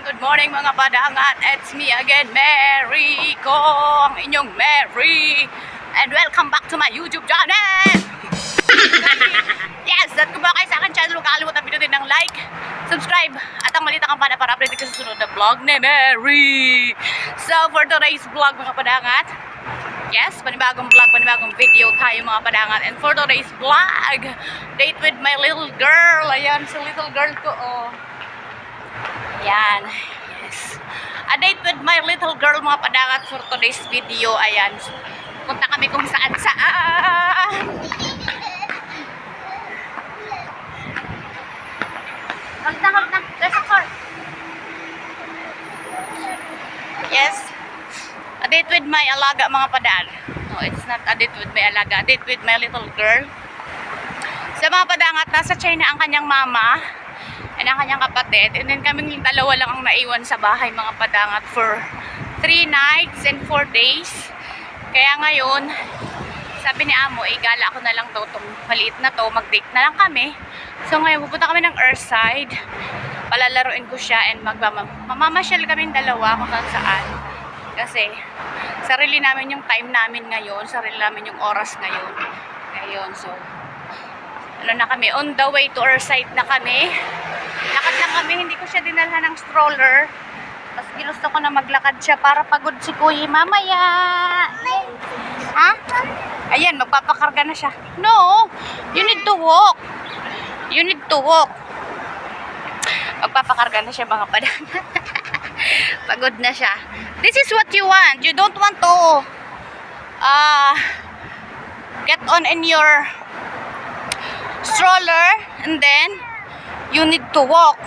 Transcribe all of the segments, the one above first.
Good morning mga padangat. It's me again, Mary ko, ang inyong Mary. And welcome back to my YouTube channel. Yes, at kung ba kayo sa akin channel, huwag kakalimutan pinutin ng like, subscribe, at ang malita kampana para update ka sa sunod na vlog ni Mary. So for today's vlog mga padangat, yes, panibagong vlog, panibagong video tayo mga padangat. And for today's vlog, date with my little girl. Ayan, si little girl ko, oh. Ayan, yes. A date with my little girl mga padangat for today's video. Ayan, punta kami kung saan saan. Huwag na. There's a car. Yes. A date with my alaga mga padal. No, it's not a date with my alaga. A date with my little girl. Sa mga padangat, nasa China ang kanyang mama and ang kanyang kapatid. And then kaming dalawa lang ang naiwan sa bahay mga padangat for 3 nights and 4 days. Kaya ngayon, sabi ni Amo, gala ko na lang daw itong maliit na to. Mag-date na lang kami. So ngayon, pupunta kami ng Earthside. Palalaruin ko siya and mamamasyal kaming dalawa kung saan. Kasi sarili namin yung time namin ngayon. Sarili namin yung oras ngayon. So, ano na kami, on the way to Earthside na kami. Lakad na kami, hindi ko siya dinalhan ng stroller. Mas ginusto ko na maglakad siya para pagod si Kuya mamaya. Ha? Ayan, magpapakarga na siya. No, you need to walk. Magpapakarga na siya mga padangat. Pagod na siya. This is what you want. You don't want to get on in your stroller and then you need to walk.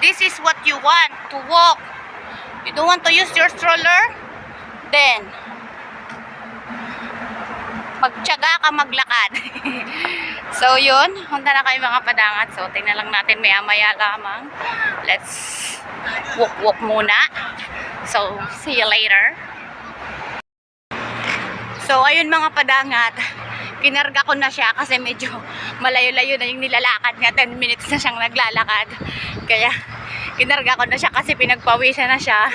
This is what you want, to walk. You don't want to use your stroller, then magtiyaga ka maglakad. So yun, punta na kayo mga padangat. So tingnan lang natin maya lamang. Let's walk muna. So see you later. So ayun mga padangat, kinarga ko na siya kasi medyo malayo-layo na yung nilalakad niya. 10 minutes na siyang naglalakad. Kaya kinarga ko na siya kasi pinagpawisan na siya.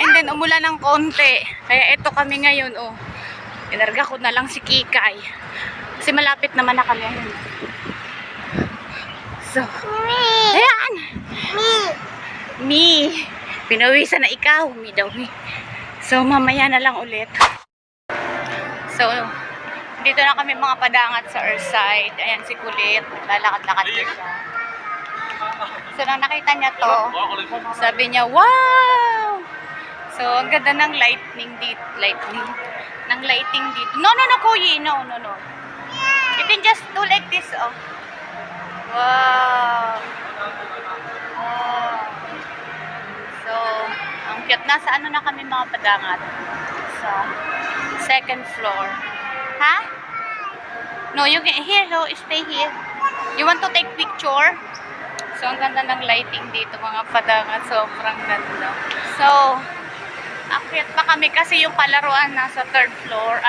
And then umulan ng konti. Kaya ito kami ngayon, oh. Kinarga ko na lang si Kikay. Kasi malapit naman na kami. So, ayan! Me! Pinawisan na ikaw. Me daw, me. So, mamaya na lang ulit. So, dito na kami mga padangat sa Earthside. Ayan si Kulit. Lalakad-lakad na siya. So, nang nakita niya to, sabi niya, wow! So, ang ganda ng lighting dito. Lighting dito. No, Kuya. No. You can just do like this, oh. Wow! So, ang cute. Nasa ano na kami mga padangat? Sa second floor. Ha? No, you can here, so stay here. You want to take picture? So, ang ganda ng lighting dito mga padangat. Sobrang ganda. So, akyat pa kami kasi yung palaruan nasa 4th floor.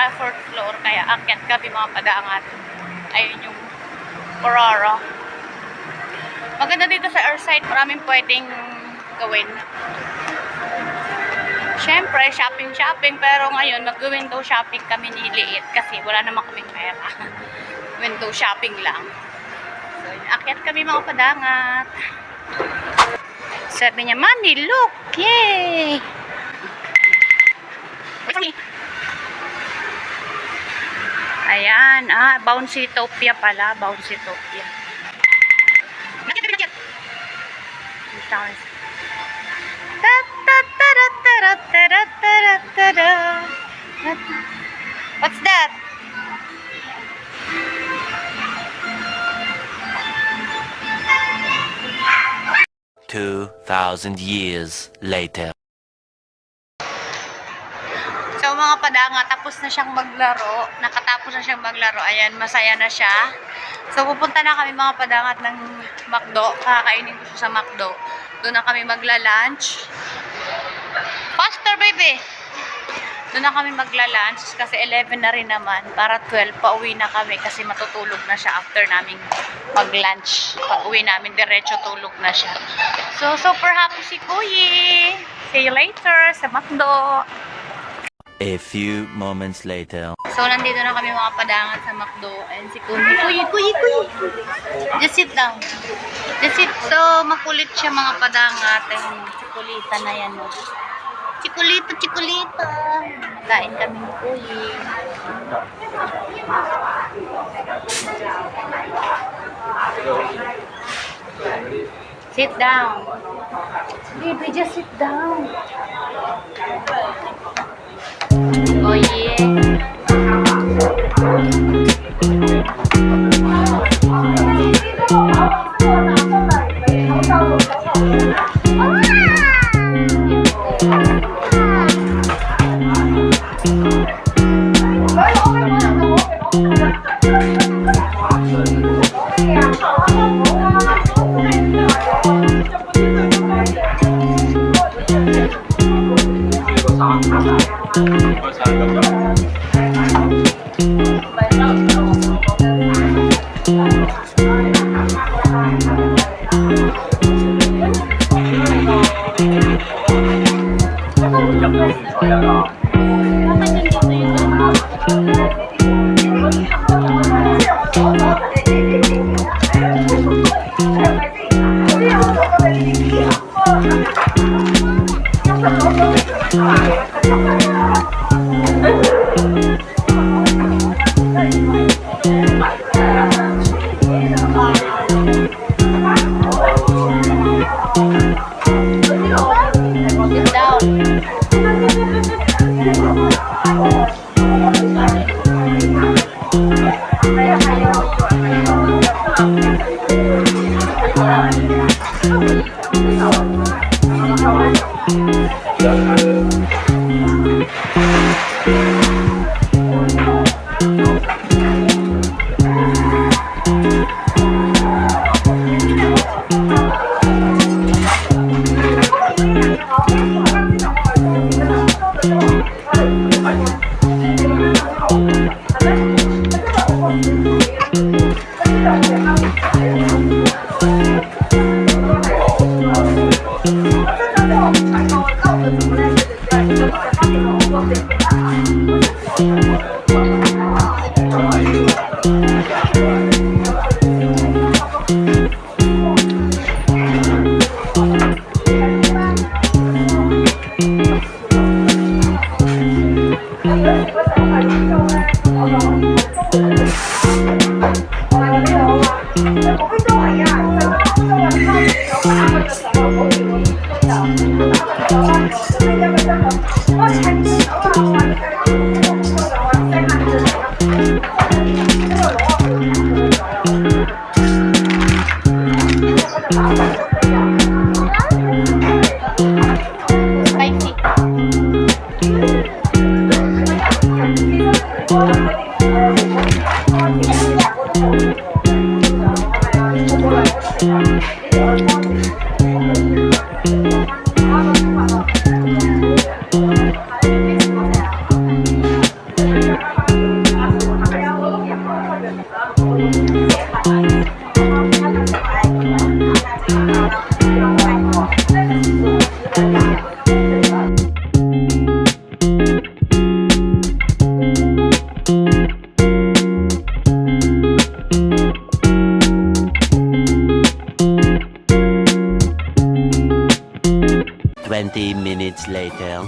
Kaya akyat kami mga padangat. Ayun yung Aurora. Maganda dito sa Earthside. Maraming pwedeng gawin. Siyempre, shopping. Pero ngayon, mag-window shopping kami niliit kasi wala naman kaming pera. Window shopping lang. So, akyat kami mga padangat. Sabi niya, Mommy, look! Yay! Ayan, Bouncytopia pala. Bouncytopia. What's that? $2,000 years later. So mga padangat, tapos nakatapos na siyang maglaro. Nakatapos na siyang maglaro. Ayan, masaya na siya. So, pupunta na kami mga padangat ng McDo. Kakainin ko siya sa McDo. Doon na kami magla-lunch. Faster, baby! Doon na kami magla-lunch kasi 11 na rin naman. Para 12, pauwi na kami kasi matutulog na siya after naming mag-lunch. Pag uwi namin, diretso tulog na siya. So, super happy si Kuyi! See you later sa McDo! A few moments later. So, nandito na kami mga padangat sa McDo. And si Kuyi, Kuyi! Just sit down. Just sit. So, makulit siya mga padangat. And si Kulita na yan. No? Chikulita! Nakain kami ni Kuyi. Sit down. Baby, just sit down. Oh yeah. Minutes later.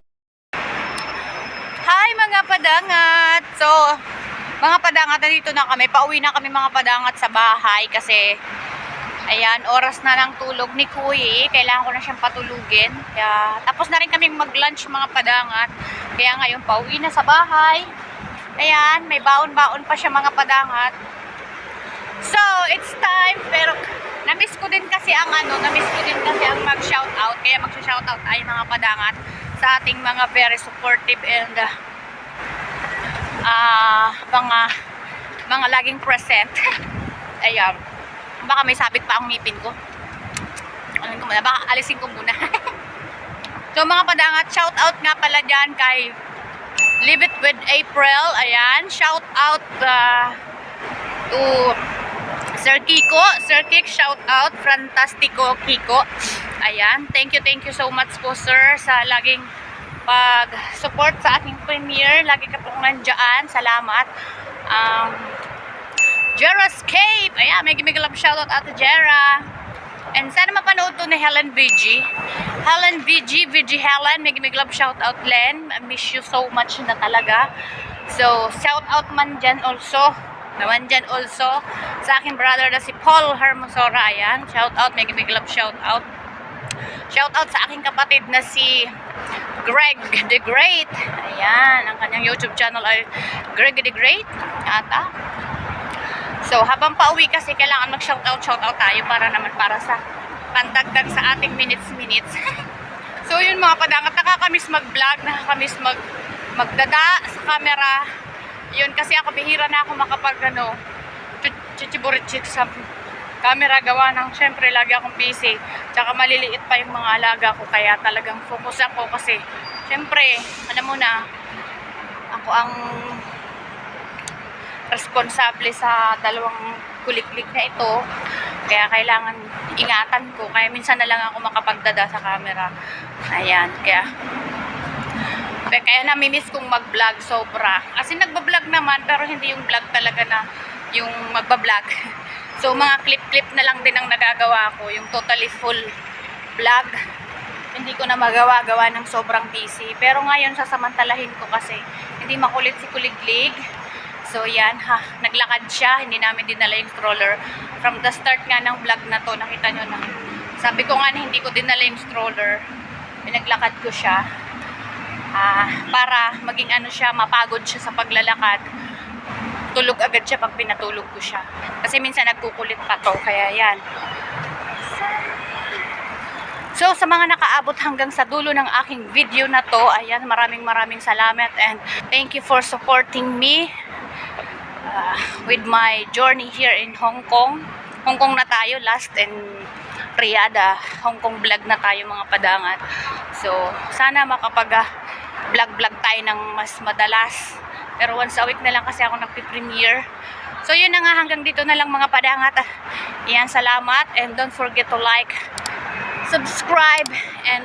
Hi mga padangat! So, mga padangat, nandito na kami. Pauwi na kami mga padangat sa bahay kasi ayan, oras na ng tulog ni Kuyi. Kailangan ko na siyang patulugin. Kaya, tapos na rin kaming mag-lunch mga padangat. Kaya ngayon, pauwi na sa bahay. Ayan, may baon-baon pa siya mga padangat. So, it's time. Pero, namiss ko din kasi ang mag-shoutout. Kaya mag-shoutout tayo mga padangat sa ating mga very supportive and mga laging present. Ayan. Baka may sabit pa ang ngipin ko. Ano ko muna? Baka alisin ko muna. So mga padangat, shout out nga pala dyan kay Live It With April. Ayan. Shout out to Sir Kiko. Sir Kik, shout out. Fantastico Kiko. Ayan. Thank you so much po sir sa laging pag-support sa aking premiere. Lagi ka pong nandyan. Salamat. Jera's Cave. Ayan, may gimig-love shoutout Ate Jera. And sana mapanood to ni Helen VG. Helen VG Helen, may gimig-love shoutout Len. I miss you so much na talaga. So, shoutout man dyan also. Naman dyan also. Sa aking brother na si Paul Hermosora. Ayan, shoutout, may gimig-love shoutout. Shoutout sa aking kapatid na si Greg the Great. Ayan, ang kanyang YouTube channel ay Greg the Great. Ata. So, habang pauwi kasi kailangan mag-shoutout tayo para naman para sa pandagdag sa ating minutes. So, yun mga padangat, nakakamiss mag-vlog, nakakamiss magdada sa camera. Yun, kasi ako bihira na ako makapag chichiburitchik sa camera gawa ng syempre lagi akong busy. Tsaka maliliit pa yung mga alaga ko kaya talagang focus ako kasi syempre, alam mo na, ako ang responsable sa dalawang kuliklik na ito. Kaya kailangan ingatan ko. Kaya minsan na lang ako makapagdada sa camera. Ayan. Kaya namimiss kong mag-vlog sobra. Kasi nagbablog naman pero hindi yung vlog talaga na yung magbablog. So mga clip-clip na lang din ang nagagawa ko. Yung totally full vlog. Hindi ko na magawa ng sobrang busy. Pero ngayon sasamantalahin ko kasi hindi makulit si Kuliglig. So yan, naglakad siya, hindi namin dinala yung stroller. From the start nga ng vlog na to, nakita nyo na. Sabi ko nga na hindi ko dinala yung stroller. Pinaglakad ko siya. Para maging siya, mapagod siya sa paglalakad. Tulog agad siya pag pinatulog ko siya. Kasi minsan nagkukulit pa to, kaya yan. So, sa mga nakaabot hanggang sa dulo ng aking video na to, ayan, maraming salamat and thank you for supporting me with my journey here in Hong Kong. Hong Kong na tayo, last in Riyadh, Hong Kong vlog na tayo mga padangat. So, sana makapag-vlog tayo ng mas madalas. Pero once a week na lang kasi ako nagpi-premiere. So, yun na nga, hanggang dito na lang mga padangat. Iyan, salamat and don't forget to like, subscribe, and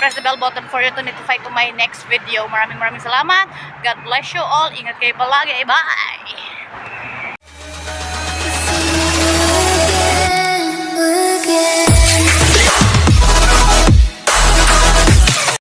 press the bell button for you to notify to my next video. Maraming salamat. God bless you all. Ingat kayo palagi. Bye!